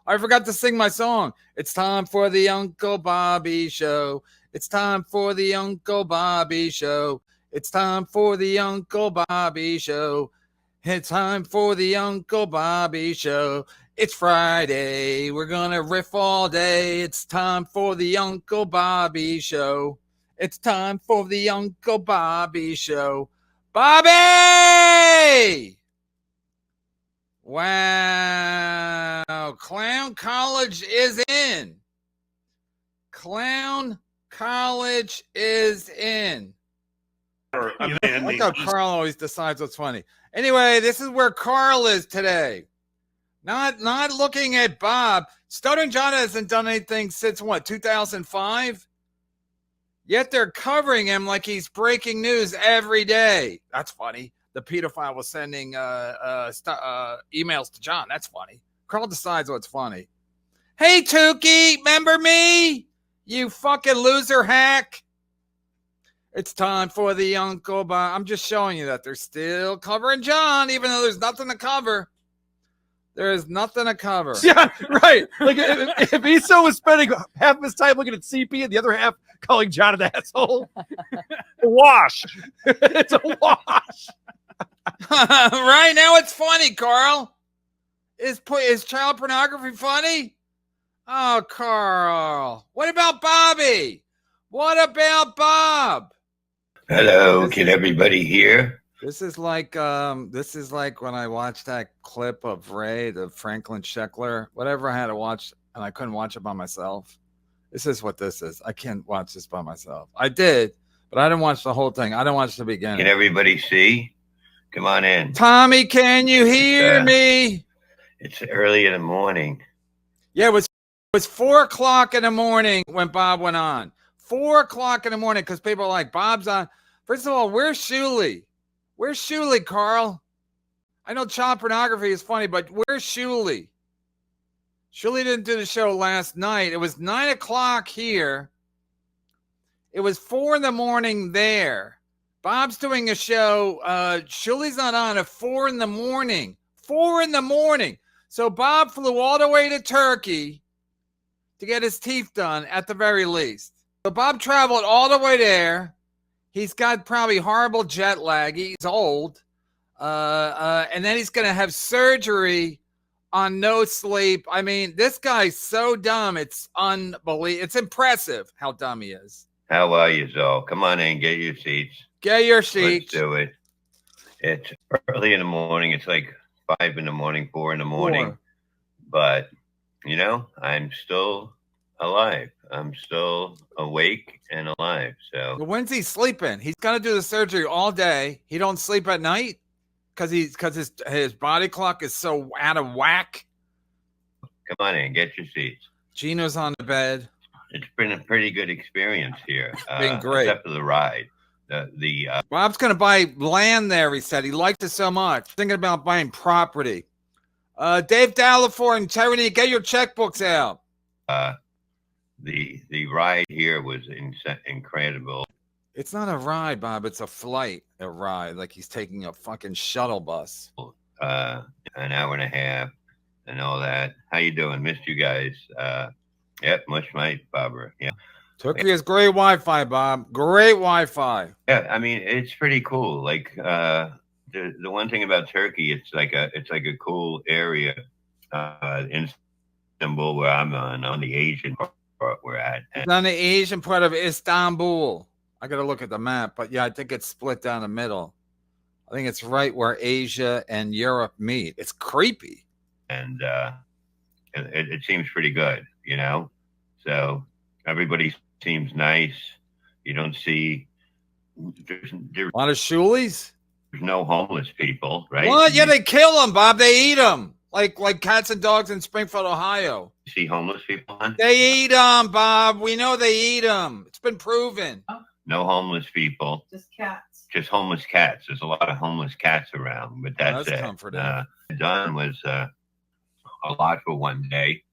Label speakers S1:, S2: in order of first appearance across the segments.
S1: I forgot to sing my song. It's time for the Uncle Bobby Show. It's time for the Uncle Bobby Show. It's time for the Uncle Bobby Show. It's time for the Uncle Bobby Show. It's Friday. We're going to riff all day. It's time for the Uncle Bobby Show. It's time for the Uncle Bobby Show. Bobby! Wow. Clown College is in. Clown College is in. I thought Carl always decides what's funny. Anyway, this is where Carl is today. Not looking at Bob. Stuttering John hasn't done anything since what, 2005? Yet they're covering him like he's breaking news every day. That's funny. The pedophile was sending emails to John. That's funny. Carl decides what's funny. Hey, Tukey, remember me? You fucking loser hack. It's time for the Uncle Bob. I'm just showing you that they're still covering John, even though there's nothing to cover. There is nothing to cover.
S2: Yeah, right. Like if Issa was spending half of his time looking at CP and the other half calling John an asshole. A wash. It's a wash.
S1: Right now it's funny, Carl. Is child pornography funny? Oh, Carl. What about Bobby? What about Bob?
S3: Hello, can everybody hear?
S1: This is like when I watched that clip of Ray, the Franklin Sheckler, whatever I had to watch, and I couldn't watch it by myself. This is what this is. I can't watch this by myself. I did, but I didn't watch the whole thing. I didn't watch the beginning.
S3: Can everybody see? Come on in.
S1: Tommy, can you hear me?
S3: It's early in the morning.
S1: Yeah, it was 4 o'clock in the morning when Bob went on. 4 o'clock in the morning because people are like, Bob's on. First of all, where's Shuley? Where's Shuley, Carl? I know child pornography is funny, but where's Shuley? Shuley didn't do the show last night. It was 9 o'clock here. It was 4 in the morning there. Bob's doing a show. Shuley's not on at 4 in the morning. 4 in the morning. So Bob flew all the way to Turkey to get his teeth done at the very least. So Bob traveled all the way there. He's got probably horrible jet lag. He's old. And then he's going to have surgery on no sleep. I mean, this guy's so dumb. It's unbelievable. It's impressive how dumb he is.
S3: How are you, Zoe? Come on in, get your seats.
S1: Get your seats.
S3: Let's do it. It's early in the morning. It's like 5 in the morning, 4 in the morning.
S1: 4.
S3: But, I'm still alive. I'm still awake and alive. So
S1: when's he sleeping? He's gonna do the surgery all day. He don't sleep at night because his body clock is so out of whack.
S3: Come on in, get your seats.
S1: Gino's on the bed.
S3: It's been a pretty good experience here.
S1: Been great,
S3: except for the ride.
S1: Bob's gonna buy land there. He said he liked it so much. Thinking about buying property. Dave Dallafor and Tyranny, get your checkbooks out.
S3: The ride here was incredible.
S1: It's not a ride, Bob. It's a flight. A ride, like he's taking a fucking shuttle bus.
S3: An hour and a half and all that. How you doing? Missed you guys. Yep, much might, Barbara. Yeah.
S1: Turkey has great Wi-Fi, Bob. Great Wi-Fi.
S3: Yeah, I mean it's pretty cool. Like the one thing about Turkey, it's like a cool area in Istanbul where I'm on the Asian part we're at.
S1: It's on the Asian part of Istanbul. I got to look at the map, but yeah, I think it's split down the middle. I think it's right where Asia and Europe meet. It's creepy.
S3: And it seems pretty good, So everybody seems nice. You don't see there's
S1: a lot of Shuleys.
S3: There's no homeless people, right?
S1: What? Yeah, they kill them, Bob. They eat them like cats and dogs in Springfield, Ohio.
S3: You see homeless people on?
S1: They eat them, Bob. We know they eat them. It's been proven.
S3: No homeless people.
S4: Just cats.
S3: Just homeless cats. There's a lot of homeless cats around, but that's it.
S1: Comforting.
S3: Done was a lot for one day,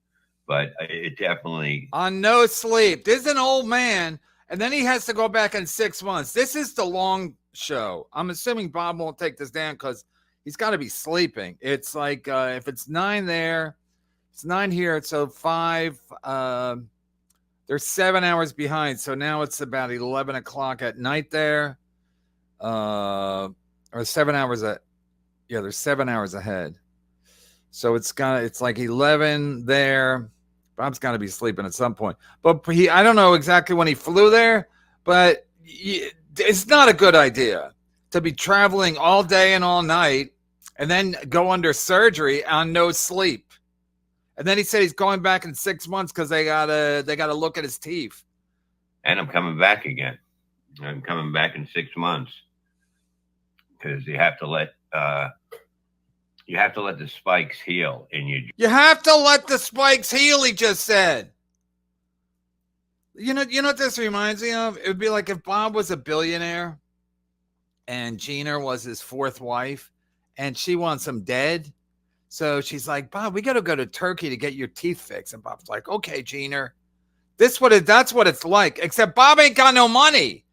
S3: but it definitely
S1: on no sleep. This is an old man, and then he has to go back in 6 months. This is the long show. I'm assuming Bob won't take this down because he's got to be sleeping. It's like if it's 9 there, It's 9 here, so 5. They're 7 hours behind, so now it's about 11 o'clock at night there. Or 7 hours they're 7 hours ahead. So it's like 11 there. Bob's got to be sleeping at some point. But I don't know exactly when he flew there, but it's not a good idea to be traveling all day and all night and then go under surgery on no sleep. And then he said he's going back in 6 months because they gotta look at his teeth.
S3: And I'm coming back again. I'm coming back in 6 months because you have to let the spikes heal in you.
S1: You have to let the spikes heal, he just said. You know what this reminds me of? It would be like if Bob was a billionaire and Gina was his fourth wife and she wants him dead. So she's like, Bob, we got to go to Turkey to get your teeth fixed. And Bob's like, okay, Gina. That's what it's like. Except Bob ain't got no money.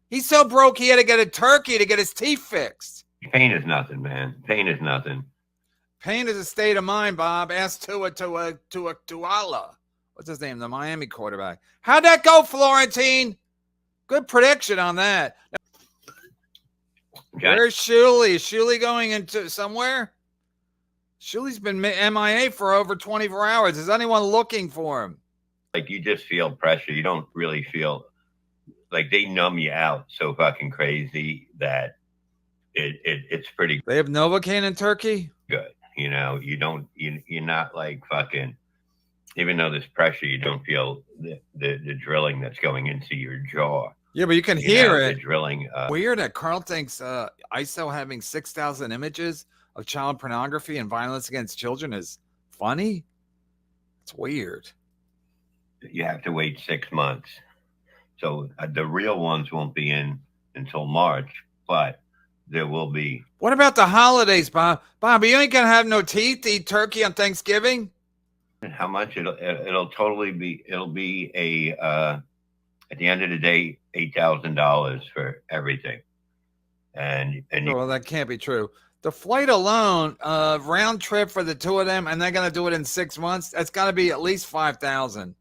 S1: He's so broke he had to get to Turkey to get his teeth fixed.
S3: Pain is nothing, man. Pain is nothing.
S1: Pain is a state of mind, Bob. Ask Tuala. What's his name? The Miami quarterback. How'd that go, Florentine? Good prediction on that. Where's Shuley? Is Shuley going into somewhere? Shuley's been MIA for over 24 hours. Is anyone looking for him?
S3: Like, you just feel pressure. You don't really feel like they numb you out so fucking crazy that it's pretty.
S1: They have Novocaine in Turkey?
S3: Good. You know, you're not like fucking, even though there's pressure, you don't feel the drilling that's going into your jaw.
S1: Yeah, but you can hear it.
S3: The drilling.
S1: Weird that Carl thinks ISO having 6,000 images of child pornography and violence against children is funny. It's weird.
S3: You have to wait 6 months. So the real ones won't be in until March, but there will be.
S1: What about the holidays, Bob? Bob, you ain't gonna have no teeth to eat turkey on Thanksgiving?
S3: How much it'll totally be? It'll be at the end of the day, $8,000 for everything. And
S1: well, that can't be true. The flight alone, round trip for the two of them, and they're gonna do it in 6 months. That's got to be at least $5,000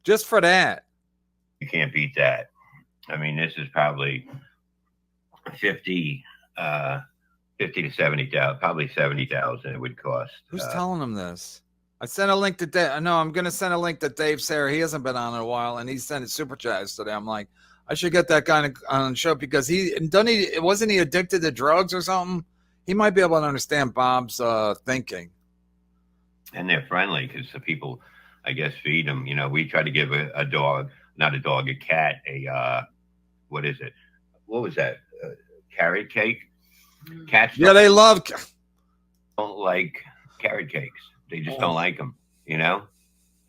S1: just for that.
S3: You can't beat that. I mean, this is probably 50 to 70,000, probably 70,000 it would cost.
S1: Who's telling him this? I sent a link to Dave. No, I'm going to send a link to Dave Sarah. He hasn't been on in a while, and he sent it super chats today. I'm like, I should get that guy on the show because wasn't he addicted to drugs or something? He might be able to understand Bob's thinking.
S3: And they're friendly because the people, I guess, feed them. You know, we try to give a dog, not a dog, a cat, what is it? What was that? Carrot cake? Cats
S1: they love.
S3: Don't like carrot cakes. They just don't like them, you know?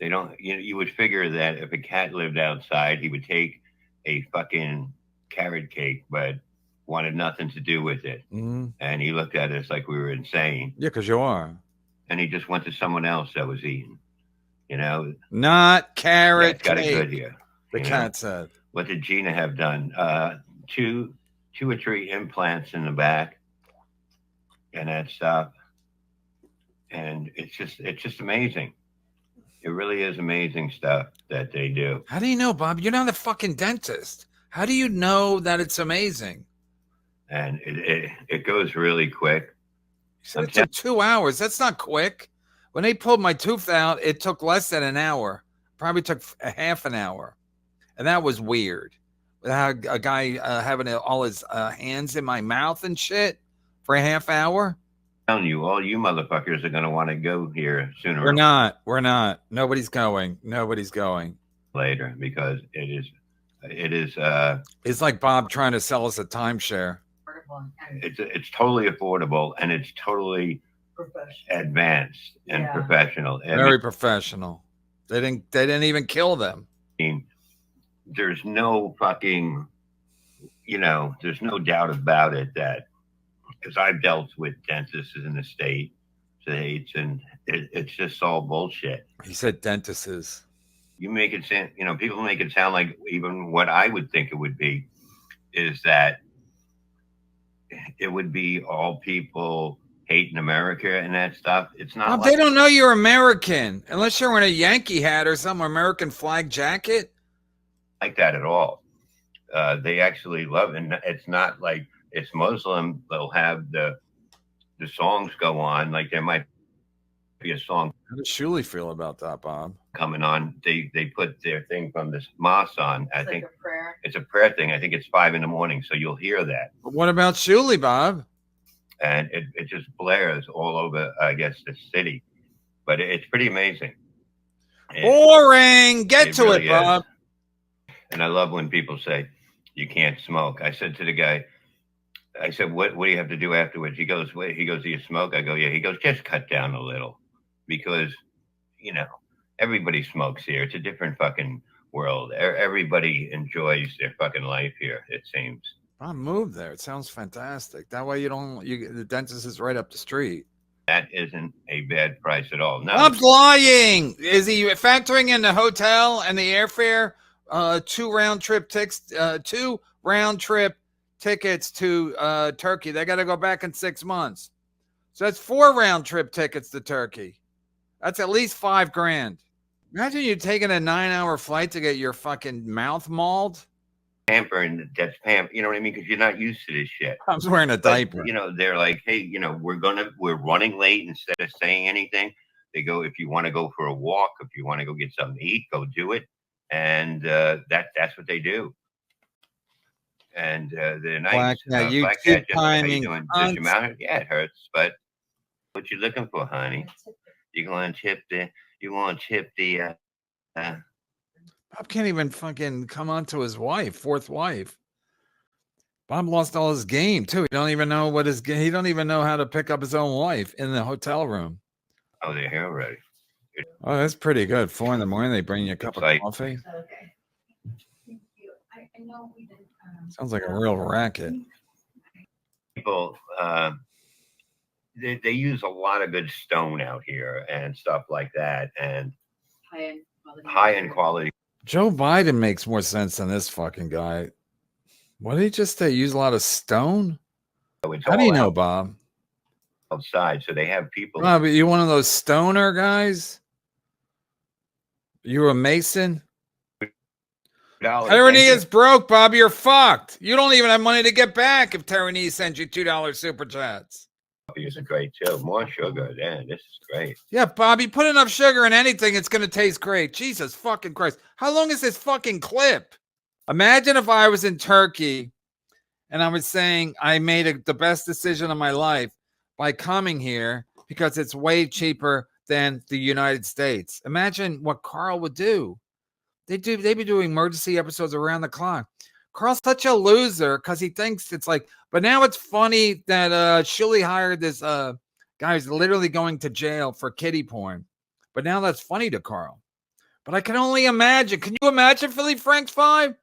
S3: They don't, you would figure that if a cat lived outside, he would take a fucking carrot cake, but wanted nothing to do with it.
S1: Mm-hmm.
S3: And he looked at us like we were insane.
S1: Yeah, because you are.
S3: And he just went to someone else that was eating, you know?
S1: Not carrot cake.
S3: Got it good here.
S1: The cat said.
S3: What did Gina have done? Two or three implants in the back and that stuff. And it's just amazing. It really is amazing stuff that they do.
S1: How do you know, Bob? You're not a fucking dentist. How do you know that it's amazing?
S3: And it goes really quick.
S1: You said it took 2 hours. That's not quick. When they pulled my tooth out, it took less than an hour. Probably took a half an hour. And that was weird. How a guy having all his hands in my mouth and shit for a half hour.
S3: Telling you, all you motherfuckers are going to want to go here sooner.
S1: We're not. Nobody's going. Later
S3: because it is.
S1: It's like Bob trying to sell us a timeshare.
S3: It's totally affordable and it's totally advanced and professional.
S1: Very professional. They didn't even kill them.
S3: I mean, there's no fucking, there's no doubt about it that. Because I've dealt with dentists in the states, and it's just all bullshit.
S1: He said dentists.
S3: You make it sound, people make it sound like even what I would think it would be is that it would be all people hating America and that stuff. It's not.
S1: Bob, they don't know you're American unless you're wearing a Yankee hat or some American flag jacket.
S3: Like that at all. They actually love it. And it's not like it's Muslim. They'll have the songs go on. Like there might be a song.
S1: How does Shuli feel about that, Bob?
S3: Coming on, they put their thing from this mosque on. I think
S4: a prayer.
S3: It's a prayer thing. I think it's 5 a.m, so you'll hear that.
S1: But what about Shuli, Bob?
S3: And it just blares all over, I guess, the city. But it's pretty amazing.
S1: Boring. Get to
S3: really
S1: it, Bob.
S3: Is. And I love when people say, you can't smoke. I said to the guy, I said, what do you have to do afterwards? He goes, wait. He goes, do you smoke? I go, yeah. He goes, just cut down a little. Because, everybody smokes here. It's a different fucking world. Everybody enjoys their fucking life here, it seems.
S1: Bob, move there. It sounds fantastic. That way the dentist is right up the street.
S3: That isn't a bad price at all. No.
S1: Bob's lying. Is he factoring in the hotel and the airfare? 2 round trip tickets to Turkey. They got to go back in 6 months. So that's 4 round trip tickets to Turkey. That's at least $5,000. Imagine you taking a 9-hour flight to get your fucking mouth mauled.
S3: Pampering, that's pamper. You know what I mean? Because you're not used to this shit.
S1: I was wearing a diaper.
S3: They're like, hey, we're running late. Instead of saying anything, they go, if you want to go for a walk, if you want to go get something to eat, go do it. And that's what they do. And they're nice.
S1: Now you
S3: Black
S1: keep
S3: Cat, just, how you
S1: timing.
S3: doing? Does your mouth? Yeah, it hurts. But what you looking for, honey? You want to tip the
S1: Bob can't even fucking come on to his wife, 4th wife. Bob lost all his game too. He don't even know how to pick up his own wife in the hotel room.
S3: Oh, they're here already.
S1: Oh, that's pretty good. 4 a.m, they bring you a cup of coffee.
S4: Okay. Thank you. I know we didn't.
S1: Sounds like a real racket.
S3: People, they use a lot of good stone out here and stuff like that, and high-end quality.
S1: Joe Biden makes more sense than this fucking guy. What did he just say? Use a lot of stone? How do you know, Bob?
S3: Outside, so they have people.
S1: Bob, you one of those stoner guys? You a Mason? Tyranny is broke, Bob. You're fucked. You don't even have money to get back if Tyranny sends you $2 super chats.
S3: Is great too. More sugar. Yeah, this is great.
S1: Yeah, Bob, you put enough sugar in anything, it's going to taste great. Jesus fucking Christ. How long is this fucking clip? Imagine if I was in Turkey and I was saying I made the best decision of my life by coming here because it's way cheaper than the United States. Imagine what Carl would do. They'd be doing emergency episodes around the clock. Carl's such a loser because he thinks it's like, but now it's funny that Shuli hired this guy who's literally going to jail for kiddie porn. But now that's funny to Carl. But I can only imagine. Can you imagine Philly Franks 5?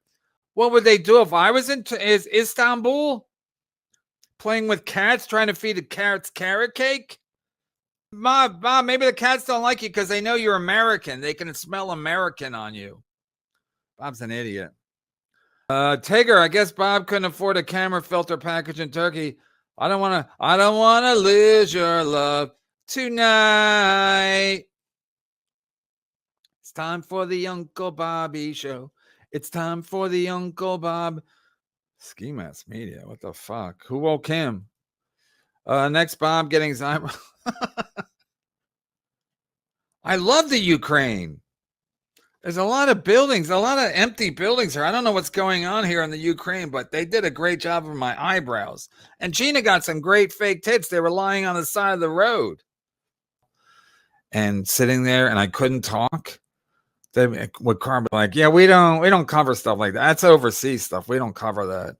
S1: What would they do if I was in Istanbul playing with cats, trying to feed the cats carrot cake? Bob, maybe the cats don't like you because they know you're American. They can smell American on you. Bob's an idiot. Tigger, I guess Bob couldn't afford a camera filter package in Turkey. I don't want to lose your love tonight. It's time for the Uncle Bobby show. It's time for the Uncle Bob. Ski Mask Media. What the fuck? Who woke him? Next, Bob getting his eyebrow. I love the Ukraine. There's a lot of buildings, a lot of empty buildings here. I don't know what's going on here in the Ukraine, but they did a great job of my eyebrows. And Gina got some great fake tits. They were lying on the side of the road. And sitting there, and I couldn't talk. They would Carl be like, yeah, we don't cover stuff like that. That's overseas stuff. We don't cover that.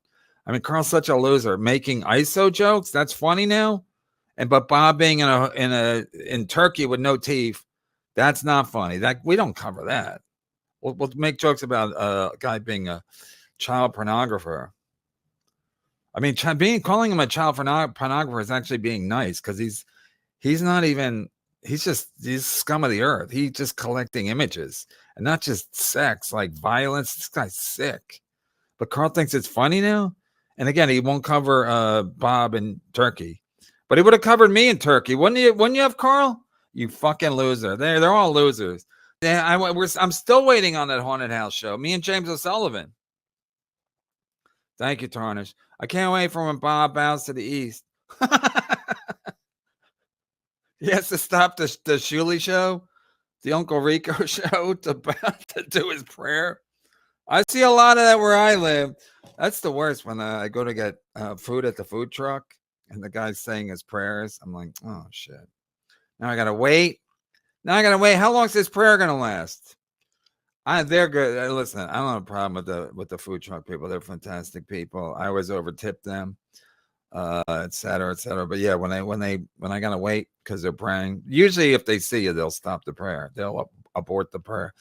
S1: I mean, Carl's such a loser. Making ISO jokes, that's funny now. But Bob being in Turkey with no teeth, that's not funny. That we don't cover that. We'll make jokes about a guy being a child pornographer. I mean, calling him a child pornographer is actually being nice because he's scum of the earth. He's just collecting images and not just sex, like violence. This guy's sick. But Carl thinks it's funny now. And again, he won't cover Bob in Turkey. But he would have covered me in Turkey, wouldn't you? Wouldn't you have, Carl? You fucking loser. They're all losers. Yeah, I'm still waiting on that haunted house show. Me and James O'Sullivan. Thank you, Tarnish. I can't wait for when Bob bows to the east. He has to stop the Shuley show, the Uncle Rico show, to do his prayer. I see a lot of that where I live. That's the worst when I go to get food at the food truck and the guy's saying his prayers. I'm like, oh, shit. Now I got to wait. How long is this prayer going to last? They're good. Listen, I don't have a problem with the food truck people. They're fantastic people. I always overtip them, et cetera, et cetera. But yeah, when I gotta wait because they're praying, usually if they see you, they'll stop the prayer. They'll abort the prayer.